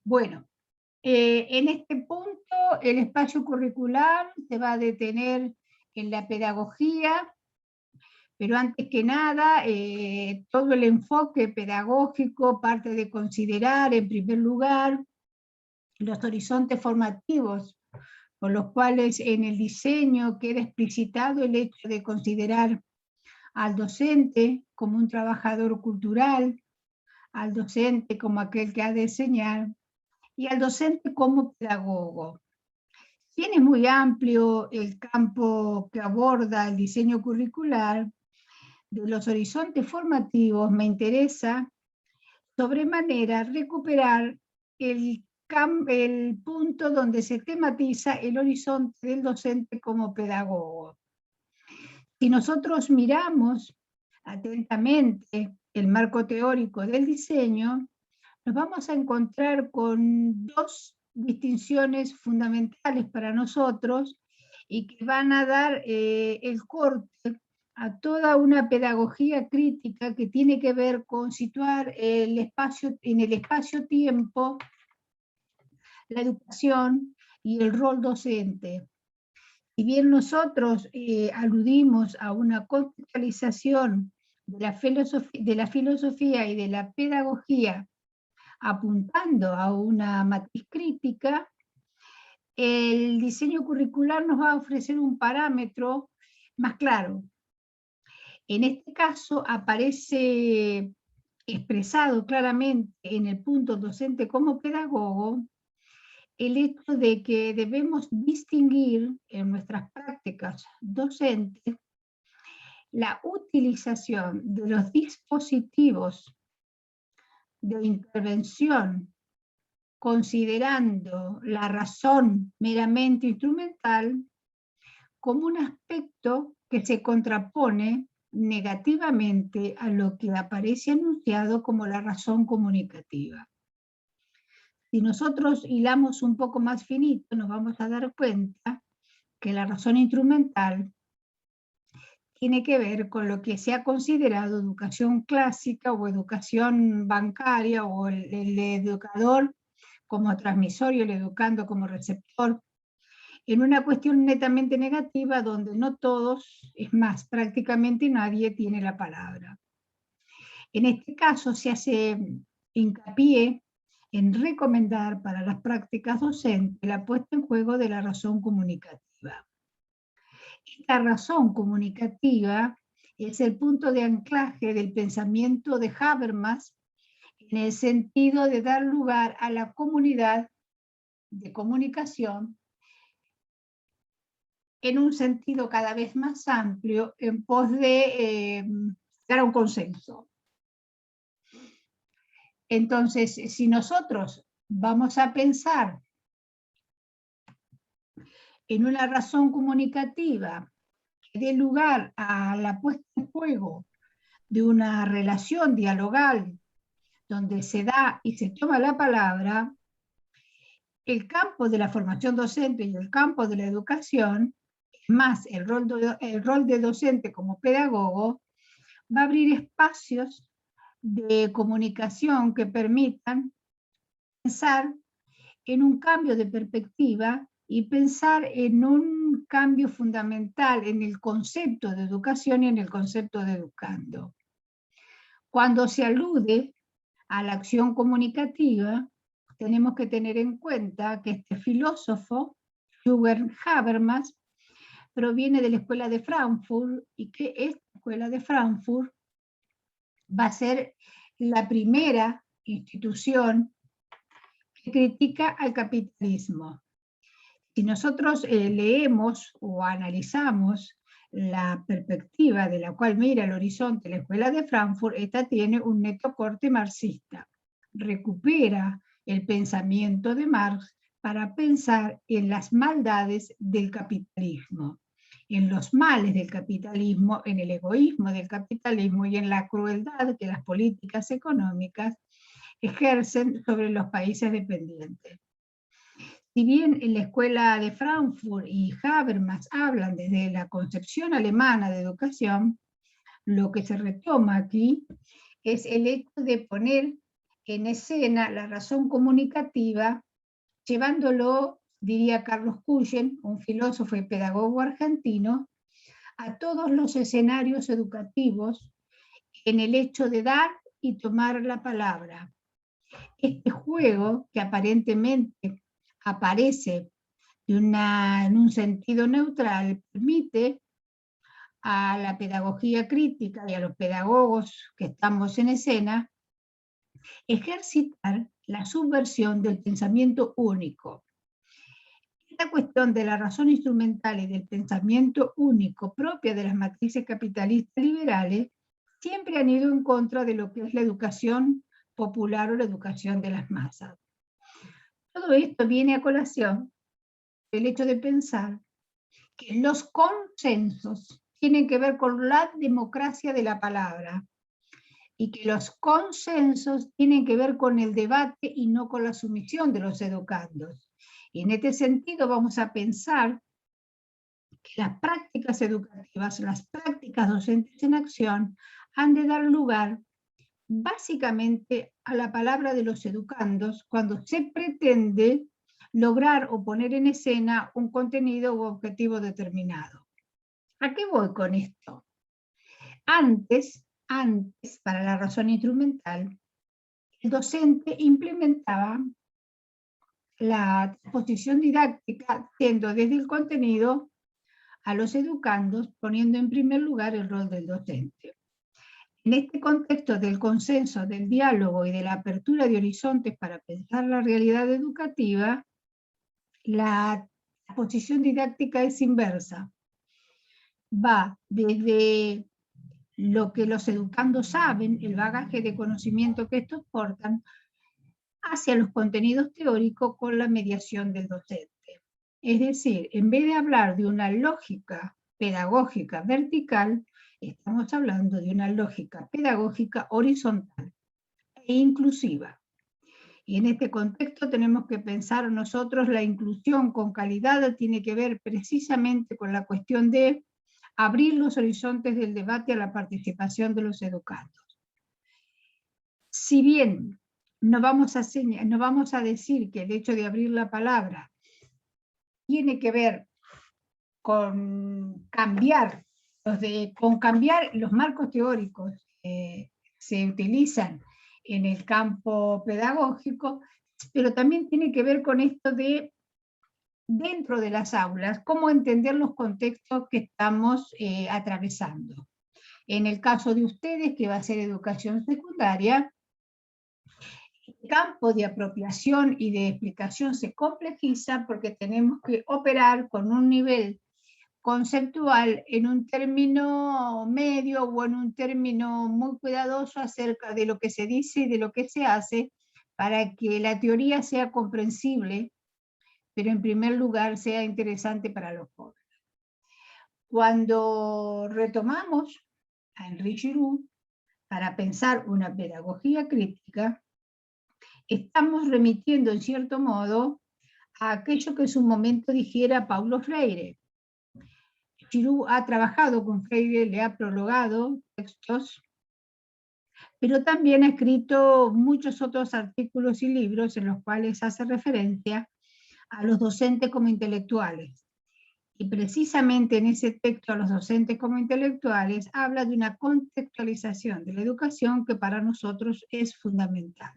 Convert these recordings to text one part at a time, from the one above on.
Bueno, en este punto el espacio curricular se va a detener en la pedagogía, pero antes que nada, todo el enfoque pedagógico parte de considerar, en primer lugar, los horizontes formativos, por los cuales en el diseño queda explicitado el hecho de considerar al docente como un trabajador cultural, al docente como aquel que ha de enseñar y al docente como pedagogo. Si bien es muy amplio el campo que aborda el diseño curricular, de los horizontes formativos me interesa sobremanera recuperar el punto donde se tematiza el horizonte del docente como pedagogo. Si nosotros miramos atentamente el marco teórico del diseño, nos vamos a encontrar con dos distinciones fundamentales para nosotros y que van a dar el corte a toda una pedagogía crítica que tiene que ver con situar el espacio, en el espacio-tiempo la educación y el rol docente. Si bien nosotros aludimos a una contextualización de la filosofía y de la pedagogía apuntando a una matriz crítica, el diseño curricular nos va a ofrecer un parámetro más claro. En este caso aparece expresado claramente en el punto docente como pedagogo el hecho de que debemos distinguir en nuestras prácticas docentes la utilización de los dispositivos de intervención considerando la razón meramente instrumental como un aspecto que se contrapone negativamente a lo que aparece anunciado como la razón comunicativa. Si nosotros hilamos un poco más finito, nos vamos a dar cuenta que la razón instrumental tiene que ver con lo que se ha considerado educación clásica o educación bancaria o el educador como transmisor y el educando como receptor, en una cuestión netamente negativa donde no todos, es más, prácticamente nadie tiene la palabra. En este caso se hace hincapié en recomendar para las prácticas docentes la puesta en juego de la razón comunicativa. Esta razón comunicativa es el punto de anclaje del pensamiento de Habermas en el sentido de dar lugar a la comunidad de comunicación en un sentido cada vez más amplio en pos de dar un consenso. Entonces, si nosotros vamos a pensar en una razón comunicativa que dé lugar a la puesta en juego de una relación dialogal donde se da y se toma la palabra, el campo de la formación docente y el campo de la educación, más el rol de docente como pedagogo, va a abrir espacios de comunicación que permitan pensar en un cambio de perspectiva y pensar en un cambio fundamental en el concepto de educación y en el concepto de educando. Cuando se alude a la acción comunicativa, tenemos que tener en cuenta que este filósofo, Jürgen Habermas, proviene de la Escuela de Frankfurt y que esta Escuela de Frankfurt va a ser la primera institución que critica al capitalismo. Si nosotros leemos o analizamos la perspectiva de la cual mira el horizonte la Escuela de Frankfurt, esta tiene un neto corte marxista. Recupera el pensamiento de Marx para pensar en las maldades del capitalismo, en los males del capitalismo, en el egoísmo del capitalismo y en la crueldad que las políticas económicas ejercen sobre los países dependientes. Si bien en la Escuela de Frankfurt y Habermas hablan desde la concepción alemana de educación, lo que se retoma aquí es el hecho de poner en escena la razón comunicativa, llevándolo, diría Carlos Cuyen, un filósofo y pedagogo argentino, a todos los escenarios educativos en el hecho de dar y tomar la palabra. Este juego, que aparentemente aparece en un sentido neutral, permite a la pedagogía crítica y a los pedagogos que estamos en escena ejercitar la subversión del pensamiento único. Esta cuestión de la razón instrumental y del pensamiento único propia de las matrices capitalistas liberales siempre han ido en contra de lo que es la educación popular o la educación de las masas. Todo esto viene a colación del hecho de pensar que los consensos tienen que ver con la democracia de la palabra y que los consensos tienen que ver con el debate y no con la sumisión de los educandos. Y en este sentido vamos a pensar que las prácticas educativas, las prácticas docentes en acción, han de dar lugar básicamente a la palabra de los educandos cuando se pretende lograr o poner en escena un contenido u objetivo determinado. ¿A qué voy con esto? Antes, para la razón instrumental, el docente implementaba la exposición didáctica, siendo desde el contenido a los educandos, poniendo en primer lugar el rol del docente. En este contexto del consenso, del diálogo y de la apertura de horizontes para pensar la realidad educativa, la exposición didáctica es inversa. Va desde lo que los educandos saben, el bagaje de conocimiento que estos portan, hacia los contenidos teóricos con la mediación del docente. Es decir, en vez de hablar de una lógica pedagógica vertical, estamos hablando de una lógica pedagógica horizontal e inclusiva. Y en este contexto tenemos que pensar nosotros la inclusión con calidad tiene que ver precisamente con la cuestión de abrir los horizontes del debate a la participación de los educandos. Si bien no vamos a decir que el hecho de abrir la palabra tiene que ver con cambiar los marcos teóricos que se utilizan en el campo pedagógico, pero también tiene que ver con esto de, dentro de las aulas, cómo entender los contextos que estamos atravesando. En el caso de ustedes, que va a ser educación secundaria, el campo de apropiación y de explicación se complejiza porque tenemos que operar con un nivel conceptual en un término medio o en un término muy cuidadoso acerca de lo que se dice y de lo que se hace para que la teoría sea comprensible, pero en primer lugar sea interesante para los jóvenes. Cuando retomamos a Henri Giroux para pensar una pedagogía crítica, estamos remitiendo en cierto modo a aquello que en su momento dijera Paulo Freire. Giroux ha trabajado con Freire, le ha prologado textos, pero también ha escrito muchos otros artículos y libros en los cuales hace referencia a los docentes como intelectuales. Y precisamente en ese texto a los docentes como intelectuales habla de una contextualización de la educación que para nosotros es fundamental.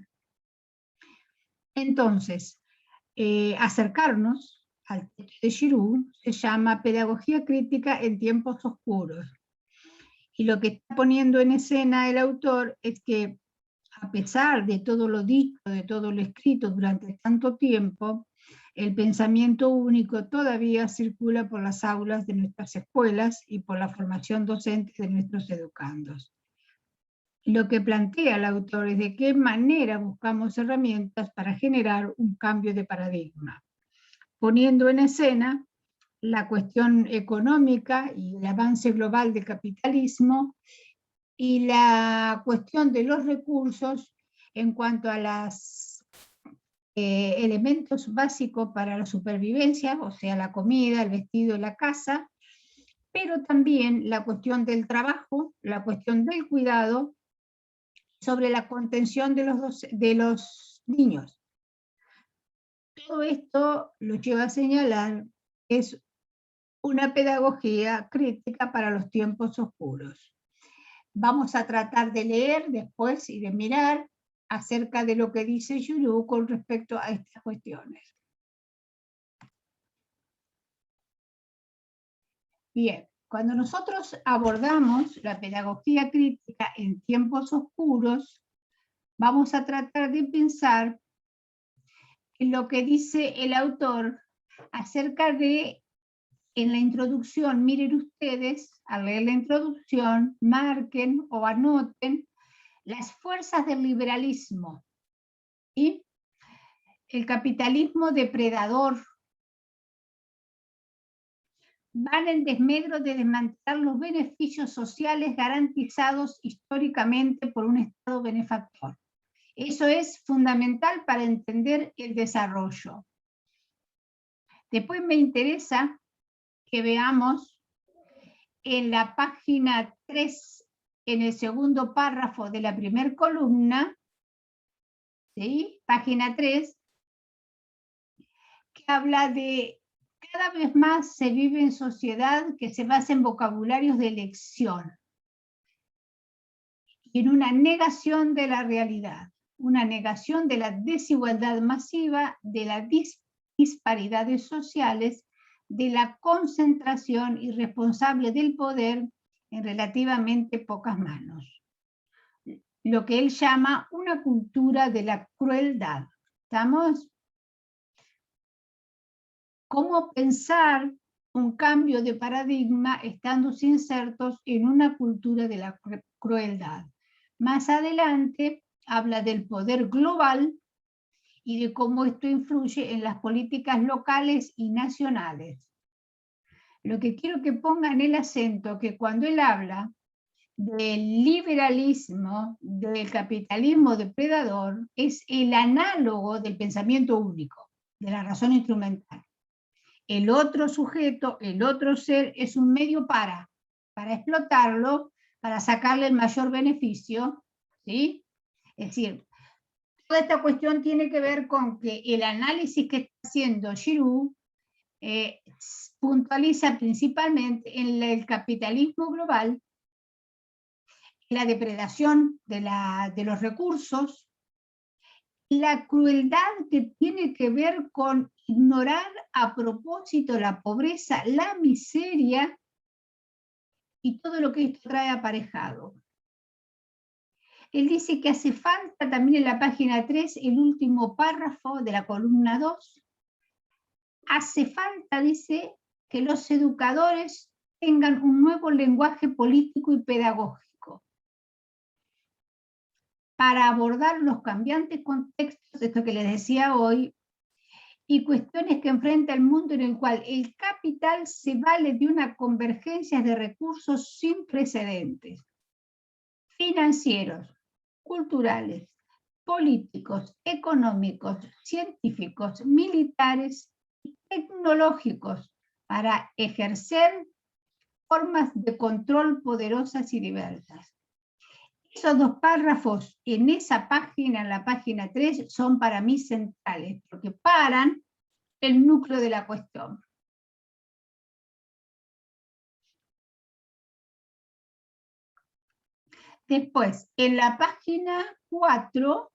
Entonces, acercarnos al texto de Giroux se llama Pedagogía crítica en tiempos oscuros. Y lo que está poniendo en escena el autor es que, a pesar de todo lo dicho, de todo lo escrito durante tanto tiempo, el pensamiento único todavía circula por las aulas de nuestras escuelas y por la formación docente de nuestros educandos. Lo que plantea el autor es de qué manera buscamos herramientas para generar un cambio de paradigma, poniendo en escena la cuestión económica y el avance global del capitalismo y la cuestión de los recursos en cuanto a los elementos básicos para la supervivencia, o sea, la comida, el vestido, la casa, pero también la cuestión del trabajo, la cuestión del cuidado sobre la contención de los niños. Todo esto lo lleva a señalar que es una pedagogía crítica para los tiempos oscuros. Vamos a tratar de leer después y de mirar acerca de lo que dice Yuru con respecto a estas cuestiones. Bien, cuando nosotros abordamos la pedagogía crítica en tiempos oscuros, vamos a tratar de pensar en lo que dice el autor acerca de, en la introducción, miren ustedes, al leer la introducción, marquen o anoten las fuerzas del liberalismo y el capitalismo depredador van en desmedro de desmantelar los beneficios sociales garantizados históricamente por un Estado benefactor. Eso es fundamental para entender el desarrollo. Después me interesa que veamos en la página 3, en el segundo párrafo de la primera columna, ¿sí? Página 3, que habla de cada vez más se vive en sociedad que se basa en vocabularios de elección y en una negación de la realidad, una negación de la desigualdad masiva, de las disparidades sociales, de la concentración irresponsable del poder en relativamente pocas manos. Lo que él llama una cultura de la crueldad. ¿Estamos? ¿Cómo pensar un cambio de paradigma estando insertos en una cultura de la crueldad? Más adelante habla del poder global y de cómo esto influye en las políticas locales y nacionales. Lo que quiero que pongan el acento, que cuando él habla del liberalismo, del capitalismo depredador, es el análogo del pensamiento único, de la razón instrumental. El otro sujeto, el otro ser, es un medio para explotarlo, para sacarle el mayor beneficio, ¿sí? Es decir, toda esta cuestión tiene que ver con que el análisis que está haciendo Giroux puntualiza principalmente en el capitalismo global, la depredación de los recursos, la crueldad que tiene que ver con ignorar a propósito la pobreza, la miseria y todo lo que esto trae aparejado. Él dice que hace falta también en la página 3, el último párrafo de la columna 2, hace falta, dice, que los educadores tengan un nuevo lenguaje político y pedagógico para abordar los cambiantes contextos, esto que les decía hoy, y cuestiones que enfrenta el mundo en el cual el capital se vale de una convergencia de recursos sin precedentes, financieros, culturales, políticos, económicos, científicos, militares y tecnológicos para ejercer formas de control poderosas y diversas. Esos dos párrafos en esa página, en la página 3, son para mí centrales, porque paran el núcleo de la cuestión. Después, en la página 4,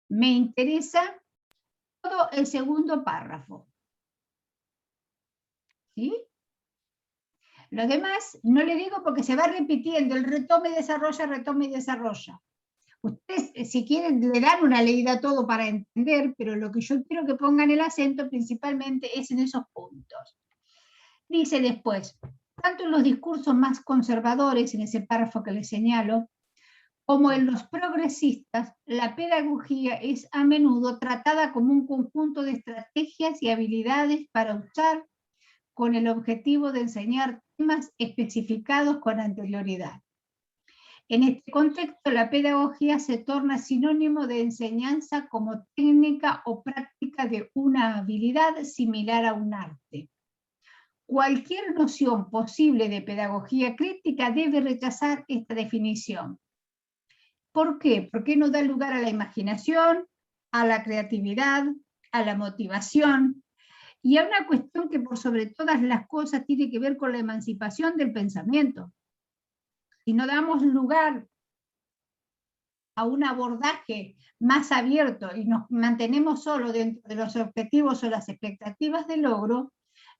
me interesa todo el segundo párrafo. ¿Sí? Lo demás no le digo porque se va repitiendo, el retoma y desarrolla, retoma y desarrolla. Ustedes, si quieren, le dan una leída a todo para entender, pero lo que yo quiero que pongan el acento principalmente es en esos puntos. Dice después, tanto en los discursos más conservadores, en ese párrafo que les señalo, como en los progresistas, la pedagogía es a menudo tratada como un conjunto de estrategias y habilidades para usar con el objetivo de enseñar temas especificados con anterioridad. En este contexto, la pedagogía se torna sinónimo de enseñanza como técnica o práctica de una habilidad similar a un arte. Cualquier noción posible de pedagogía crítica debe rechazar esta definición. ¿Por qué? Porque no da lugar a la imaginación, a la creatividad, a la motivación, y a una cuestión que por sobre todas las cosas tiene que ver con la emancipación del pensamiento. Si no damos lugar a un abordaje más abierto y nos mantenemos solo dentro de los objetivos o las expectativas de logro,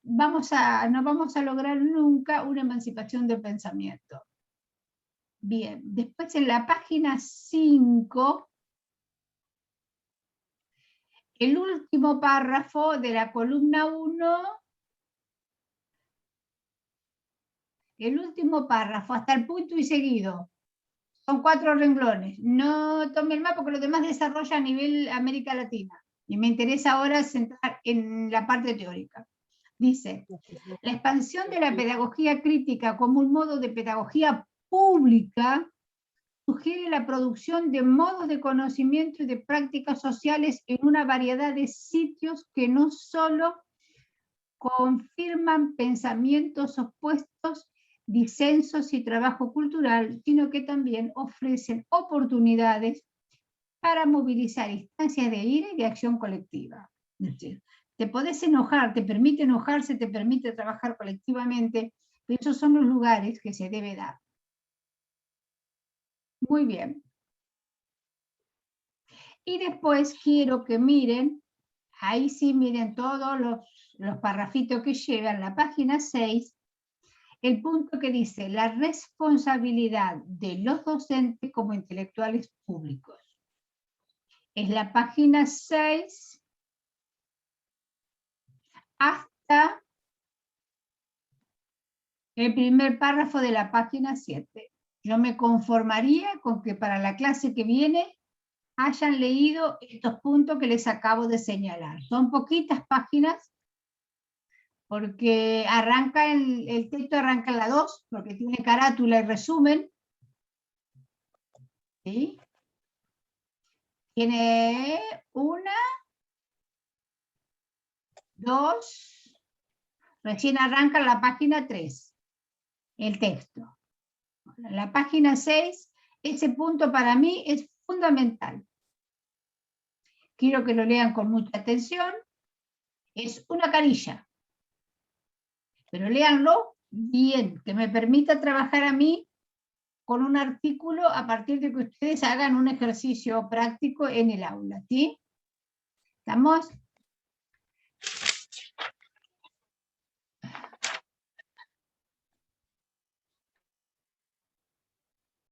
no vamos a lograr nunca una emancipación del pensamiento. Bien, después en la página 5, el último párrafo de la columna 1, el último párrafo, hasta el punto y seguido. Son 4 renglones. No tome el mapa porque lo demás desarrolla a nivel América Latina. Y me interesa ahora centrar en la parte teórica. Dice, la expansión de la pedagogía crítica como un modo de pedagogía pública sugiere la producción de modos de conocimiento y de prácticas sociales en una variedad de sitios que no solo confirman pensamientos opuestos, disensos y trabajo cultural, sino que también ofrecen oportunidades para movilizar instancias de ira y de acción colectiva. Es decir, te podés enojar, te permite enojarse, te permite trabajar colectivamente, pero esos son los lugares que se debe dar. Muy bien. Y después quiero que miren, ahí sí miren todos los parrafitos que llevan la página 6, el punto que dice la responsabilidad de los docentes como intelectuales públicos. Es la página 6 hasta el primer párrafo de la página 7. Yo me conformaría con que para la clase que viene hayan leído estos puntos que les acabo de señalar. Son poquitas páginas, porque arranca el texto arranca en la 2, porque tiene carátula y resumen. ¿Sí? Tiene 1, 2, recién arranca la página 3, el texto. La página 6, ese punto para mí es fundamental. Quiero que lo lean con mucha atención. Es una carilla, pero léanlo bien, que me permita trabajar a mí con un artículo a partir de que ustedes hagan un ejercicio práctico en el aula, ¿sí? ¿Estamos?